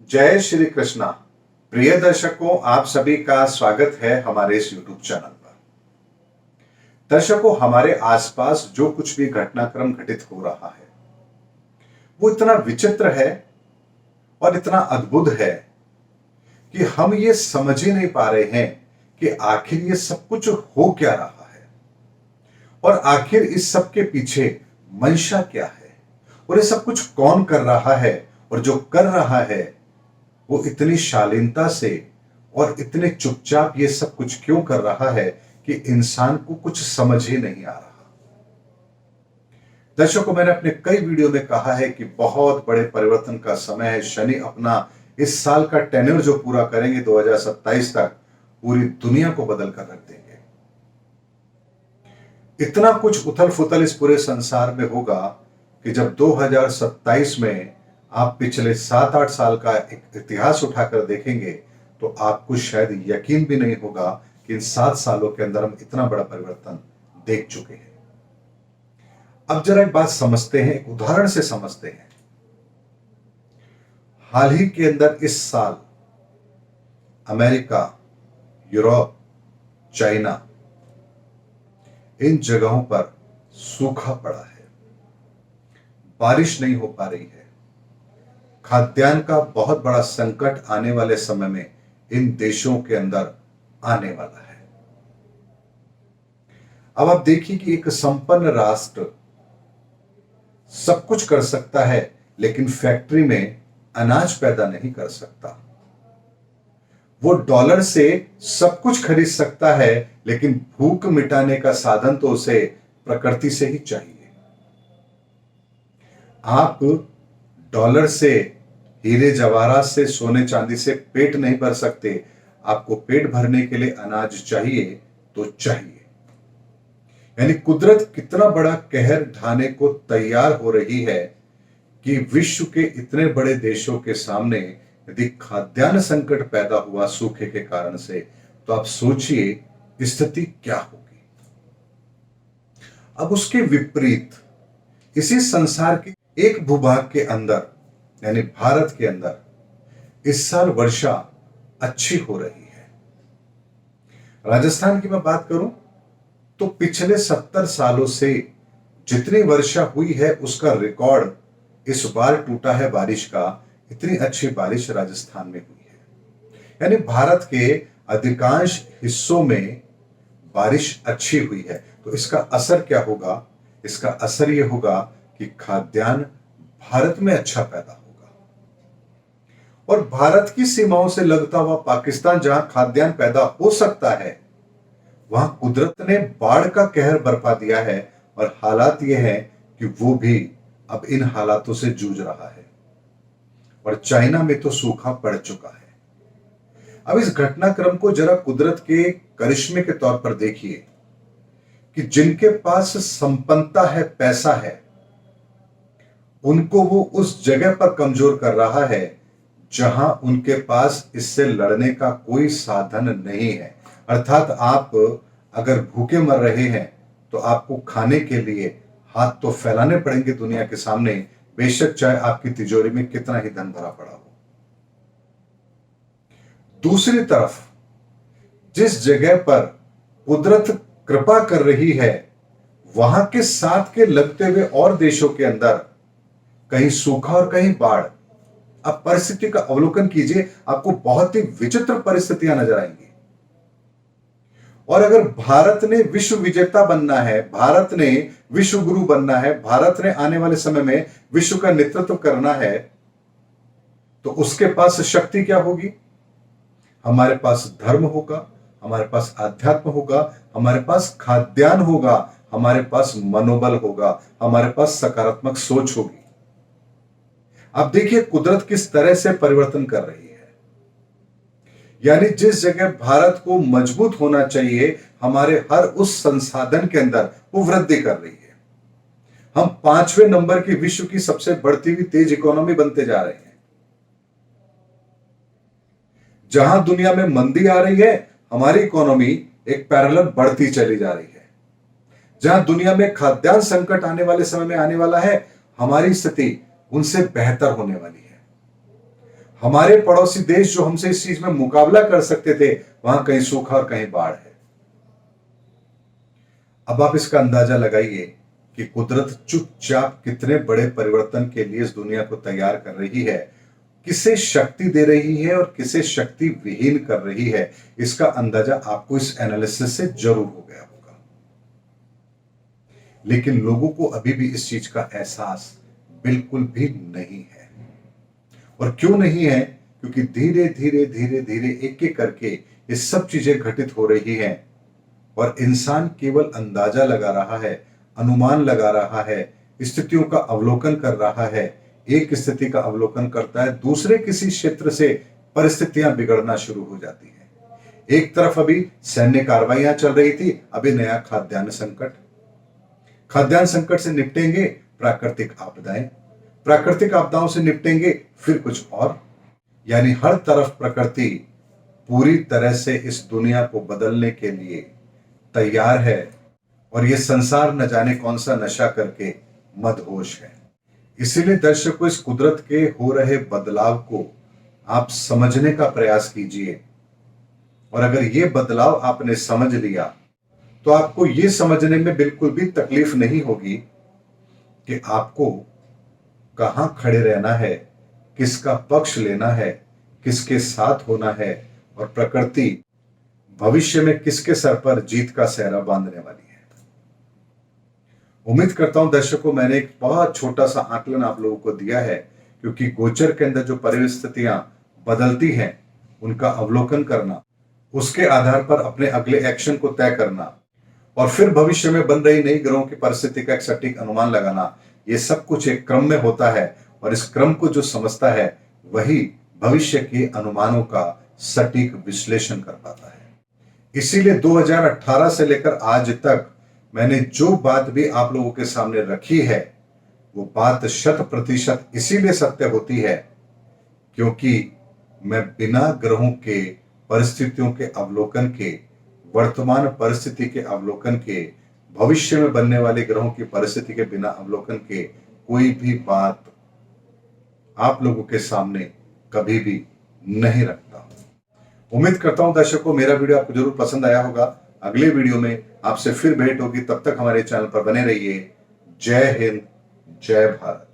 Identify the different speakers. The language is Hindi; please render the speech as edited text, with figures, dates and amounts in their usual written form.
Speaker 1: जय श्री कृष्णा। प्रिय दर्शकों, आप सभी का स्वागत है हमारे इस YouTube चैनल पर। दर्शकों, हमारे आसपास जो कुछ भी घटनाक्रम घटित हो रहा है वो इतना विचित्र है और इतना अद्भुत है कि हम ये समझ ही नहीं पा रहे हैं कि आखिर ये सब कुछ हो क्या रहा है और आखिर इस सब के पीछे मंशा क्या है और ये सब कुछ कौन कर रहा है और जो कर रहा है वो इतनी शालीनता से और इतने चुपचाप ये सब कुछ क्यों कर रहा है कि इंसान को कुछ समझ ही नहीं आ रहा। दर्शकों, मैंने अपने कई वीडियो में कहा है कि बहुत बड़े परिवर्तन का समय है। शनि अपना इस साल का टेन्योर जो पूरा करेंगे 2027 तक, पूरी दुनिया को बदल कर रख देंगे। इतना कुछ उथल फुथल इस पूरे संसार में होगा कि जब 2027 में आप पिछले 7-8 साल का एक इतिहास उठाकर देखेंगे तो आपको शायद यकीन भी नहीं होगा कि इन 7 सालों के अंदर हम इतना बड़ा परिवर्तन देख चुके हैं। अब जरा एक बात समझते हैं, एक उदाहरण से समझते हैं। हाल ही के अंदर इस साल अमेरिका, यूरोप, चाइना, इन जगहों पर सूखा पड़ा है, बारिश नहीं हो पा रही है। खाद्यान्न का बहुत बड़ा संकट आने वाले समय में इन देशों के अंदर आने वाला है। अब आप देखिए कि एक संपन्न राष्ट्र सब कुछ कर सकता है लेकिन फैक्ट्री में अनाज पैदा नहीं कर सकता। वो डॉलर से सब कुछ खरीद सकता है लेकिन भूख मिटाने का साधन तो उसे प्रकृति से ही चाहिए। आप डॉलर से, हीरे जवाहरात से, सोने चांदी से पेट नहीं भर सकते। आपको पेट भरने के लिए अनाज चाहिए तो चाहिए। यानी कुदरत कितना बड़ा कहर ढाने को तैयार हो रही है कि विश्व के इतने बड़े देशों के सामने यदि खाद्यान्न संकट पैदा हुआ सूखे के कारण से, तो आप सोचिए स्थिति क्या होगी। अब उसके विपरीत इसी संसार के एक भूभाग के अंदर यानी भारत के अंदर इस साल वर्षा अच्छी हो रही है। राजस्थान की मैं बात करूं तो पिछले 70 सालों से जितनी वर्षा हुई है उसका रिकॉर्ड इस बार टूटा है बारिश का। इतनी अच्छी बारिश राजस्थान में हुई है। यानी भारत के अधिकांश हिस्सों में बारिश अच्छी हुई है। तो इसका असर क्या होगा? इसका असर यह होगा कि खाद्यान्न भारत में अच्छा पैदा होगा और भारत की सीमाओं से लगता हुआ पाकिस्तान जहां खाद्यान्न पैदा हो सकता है, वहां कुदरत ने बाढ़ का कहर बरपा दिया है और हालात यह है कि वो भी अब इन हालातों से जूझ रहा है और चाइना में तो सूखा पड़ चुका है। अब इस घटनाक्रम को जरा कुदरत के करिश्मे के तौर पर देखिए कि जिनके पास संपन्नता है, पैसा है, उनको वो उस जगह पर कमजोर कर रहा है जहां उनके पास इससे लड़ने का कोई साधन नहीं है। अर्थात आप अगर भूखे मर रहे हैं तो आपको खाने के लिए हाथ तो फैलाने पड़ेंगे दुनिया के सामने, बेशक चाहे आपकी तिजोरी में कितना ही धन भरा पड़ा हो। दूसरी तरफ जिस जगह पर कुदरत कृपा कर रही है, वहां के साथ के लगते हुए और देशों के अंदर कहीं सूखा और कहीं बाढ़। अब परिस्थिति का अवलोकन कीजिए, आपको बहुत ही विचित्र परिस्थितियां नजर आएंगी। और अगर भारत ने विश्व विजेता बनना है, भारत ने विश्व गुरु बनना है, भारत ने आने वाले समय में विश्व का नेतृत्व करना है, तो उसके पास शक्ति क्या होगी? हमारे पास धर्म होगा, हमारे पास आध्यात्म होगा, हमारे पास खाद्यान्न होगा, हमारे पास मनोबल होगा, हमारे पास सकारात्मक सोच होगी। अब देखिए कुदरत किस तरह से परिवर्तन कर रही है। यानी जिस जगह भारत को मजबूत होना चाहिए, हमारे हर उस संसाधन के अंदर वो वृद्धि कर रही है। हम 5वें नंबर की विश्व की सबसे बढ़ती हुई तेज इकोनॉमी बनते जा रहे हैं। जहां दुनिया में मंदी आ रही है, हमारी इकोनॉमी एक पैरेलल बढ़ती चली जा रही है। जहां दुनिया में खाद्यान्न संकट आने वाले समय में आने वाला है, हमारी स्थिति उनसे बेहतर होने वाली है। हमारे पड़ोसी देश जो हमसे इस चीज में मुकाबला कर सकते थे, वहां कहीं सूखा और कहीं बाढ़ है। अब आप इसका अंदाजा लगाइए कि कुदरत चुपचाप कितने बड़े परिवर्तन के लिए इस दुनिया को तैयार कर रही है, किसे शक्ति दे रही है और किसे शक्ति विहीन कर रही है। इसका अंदाजा आपको इस एनालिसिस से जरूर हो गया होगा। लेकिन लोगों को अभी भी इस चीज का एहसास बिल्कुल भी नहीं है। और क्यों नहीं है? क्योंकि धीरे धीरे धीरे धीरे एक एक करके ये सब चीजें घटित हो रही हैं और इंसान केवल अंदाजा लगा रहा है, अनुमान लगा रहा है, स्थितियों का अवलोकन कर रहा है। एक स्थिति का अवलोकन करता है, दूसरे किसी क्षेत्र से परिस्थितियां बिगड़ना शुरू हो जाती हैं। एक तरफ अभी सैन्य कार्रवाइयां चल रही थी, अभी नया खाद्यान्न संकट। खाद्यान्न संकट से निपटेंगे, प्राकृतिक आपदाएं, प्राकृतिक आपदाओं से निपटेंगे, फिर कुछ और। यानी हर तरफ प्रकृति पूरी तरह से इस दुनिया को बदलने के लिए तैयार है और यह संसार न जाने कौन सा नशा करके मदहोश है। इसीलिए दर्शकों, इस कुदरत के हो रहे बदलाव को आप समझने का प्रयास कीजिए। और अगर यह बदलाव आपने समझ लिया तो आपको यह समझने में बिल्कुल भी तकलीफ नहीं होगी कि आपको कहां खड़े रहना है, किसका पक्ष लेना है, किसके साथ होना है और प्रकृति भविष्य में किसके सर पर जीत का सेहरा बांधने वाली है। उम्मीद करता हूं दर्शकों, मैंने एक बहुत छोटा सा आकलन आप लोगों को दिया है, क्योंकि गोचर के अंदर जो परिस्थितियां बदलती हैं उनका अवलोकन करना, उसके आधार पर अपने अगले एक्शन को तय करना और फिर भविष्य में बन रही नई ग्रहों की परिस्थिति का एक सटीक अनुमान लगाना, ये सब कुछ एक क्रम में होता है। और इस क्रम को जो समझता है वही भविष्य के अनुमानों का सटीक विश्लेषण कर पाता है। इसीलिए 2018 से लेकर आज तक मैंने जो बात भी आप लोगों के सामने रखी है वो बात 100% इसीलिए सत्य होती है क्योंकि मैं बिना ग्रहों के परिस्थितियों के अवलोकन के, वर्तमान परिस्थिति के अवलोकन के, भविष्य में बनने वाले ग्रहों की परिस्थिति के बिना अवलोकन के कोई भी बात आप लोगों के सामने कभी भी नहीं रखता हूं। उम्मीद करता हूं दर्शकों, मेरा वीडियो आपको जरूर पसंद आया होगा। अगले वीडियो में आपसे फिर भेंट होगी, तब तक हमारे चैनल पर बने रहिए। जय हिंद, जय भारत।